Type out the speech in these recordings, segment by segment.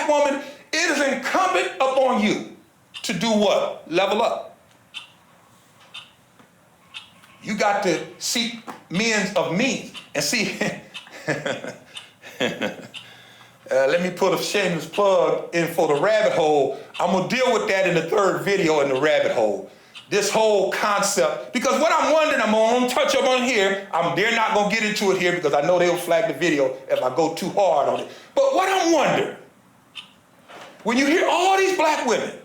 woman, it is incumbent upon you to do what? Level up. You got to seek means of means. And see, let me put a shameless plug in for the rabbit hole. I'm going to deal with that in the third video in the rabbit hole. This whole concept, because what I'm wondering, I'm going to touch up on here. They're not going to get into it here because I know they'll flag the video if I go too hard on it. But what I'm wondering, when you hear all these black women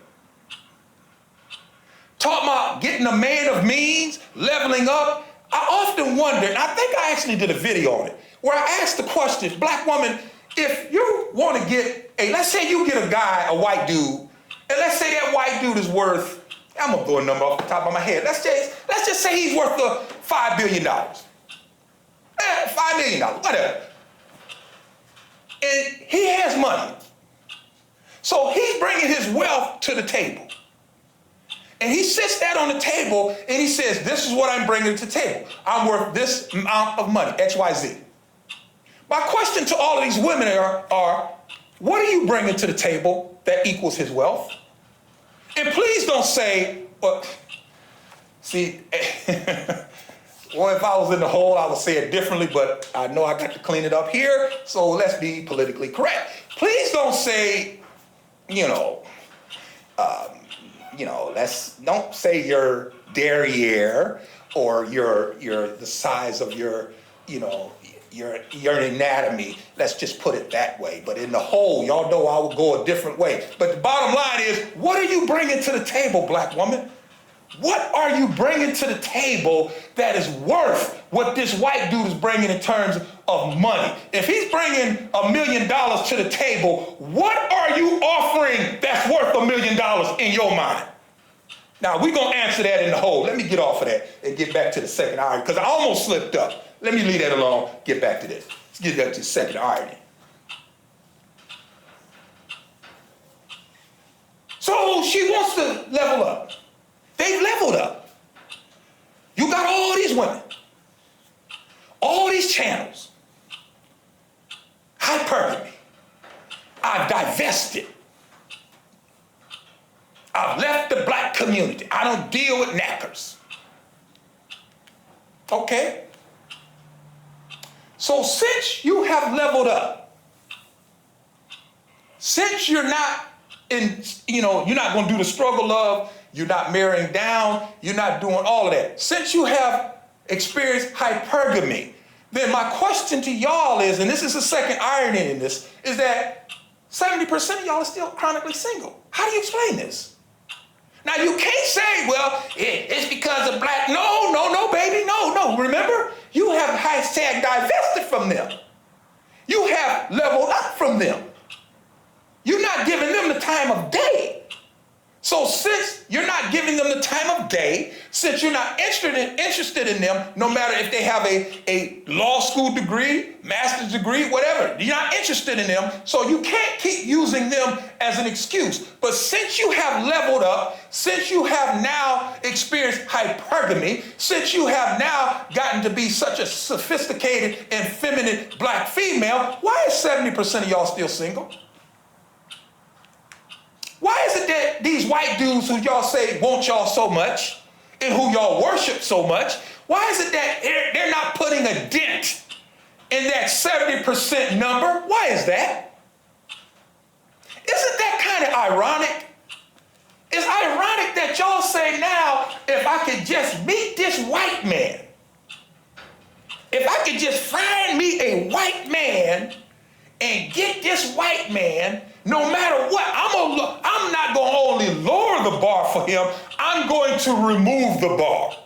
talking about getting a man of means, leveling up, I often wonder, and I think I actually did a video on it, where I asked the question, black woman, if you want to get let's say you get a guy, a white dude, and let's say that white dude is worth, I'm going to throw a number off the top of my head. Let's just say he's worth $5 billion. $5 million, whatever. And he has money. So he's bringing his wealth to the table. And he sits that on the table and he says, this is what I'm bringing to the table. I'm worth this amount of money, X, Y, Z. My question to all of these women are what are you bringing to the table that equals his wealth? And please don't say, well, see, well, if I was in the hole, I would say it differently, but I know I got to clean it up here, so let's be politically correct. Please don't say, don't say your derriere or the size of your anatomy. Let's just put it that way. But in the whole, y'all know I would go a different way. But the bottom line is, what are you bringing to the table, black woman? What are you bringing to the table that is worth what this white dude is bringing in terms of money? If he's bringing $1 million to the table, what are you offering that's worth $1 million in your mind? Now, we're going to answer that in the whole. Let me get off of that and get back to the second irony, because I almost slipped up. Let me leave that alone, get back to this. Let's get back to the second irony. So she wants to level up. They've leveled up. You got all these women, all these channels, hypergamy. I've divested. I've left the black community. I don't deal with knackers. Okay? So since you have leveled up, since you're not you're not going to do the struggle of, you're not marrying down, you're not doing all of that. Since you have experienced hypergamy, then my question to y'all is, and this is the second irony in this, is that 70% of y'all are still chronically single. How do you explain this? Now, you can't say, well, it's because of black. No, baby, no. Remember, you have hashtag divested from them. You have leveled up from them. You're not giving them the time of day. So since you're not giving them the time of day, since you're not interested in them, no matter if they have a law school degree, master's degree, whatever, you're not interested in them, so you can't keep using them as an excuse. But since you have leveled up, since you have now experienced hypergamy, since you have now gotten to be such a sophisticated and feminine black female, why is 70% of y'all still single? Why is it that these white dudes who y'all say want y'all so much and who y'all worship so much, why is it that they're not putting a dent in that 70% number? Why is that? Isn't that kind of ironic? It's ironic that y'all say now, if I could just meet this white man, if I could just find me a white man and get this white man, no matter what, I'm not going to only lower the bar for him, I'm going to remove the bar.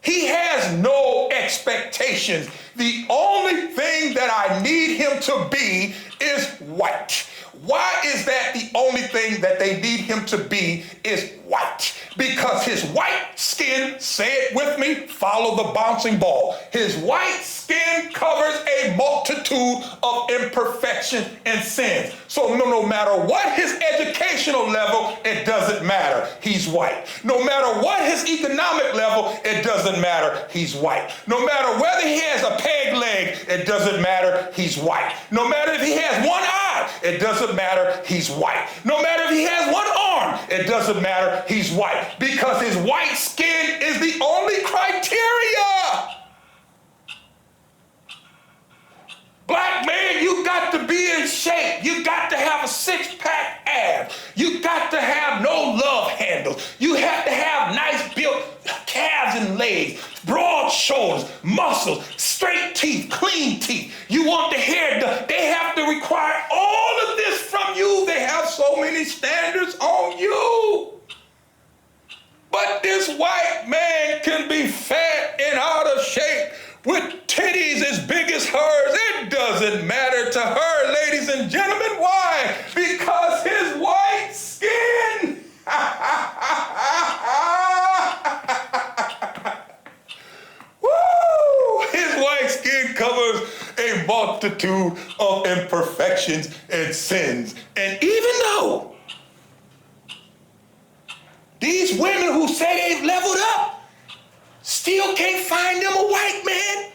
He has no expectations. The only thing that I need him to be is white. Why is that the only thing that they need him to be is white? Because his white skin, say it with me, follow the bouncing ball. His white skin covers a multitude of imperfections and sins. So no matter what his educational level, it doesn't matter. He's white. No matter what his economic level, it doesn't matter. He's white. No matter whether he has a peg leg, it doesn't matter. He's white. No matter if he has one eye, it doesn't matter. He's white. No matter if he has one arm, it doesn't matter. He's white. Because his white skin is the only criteria. Black man, you got to be in shape. You got to have a six-pack abs. You got to have no love handles. You have to have nice built calves and legs, broad shoulders, muscles, straight teeth, clean teeth. You want the hair done. They have to require all of this from you. They have so many standards on you. But this white man can be fat and out of shape with titties as big as hers. It doesn't matter to her, ladies and gentlemen. Why? Because his white skin. Woo! His white skin covers a multitude of imperfections and sins. And even though these women who say they've leveled up still can't find them a white man,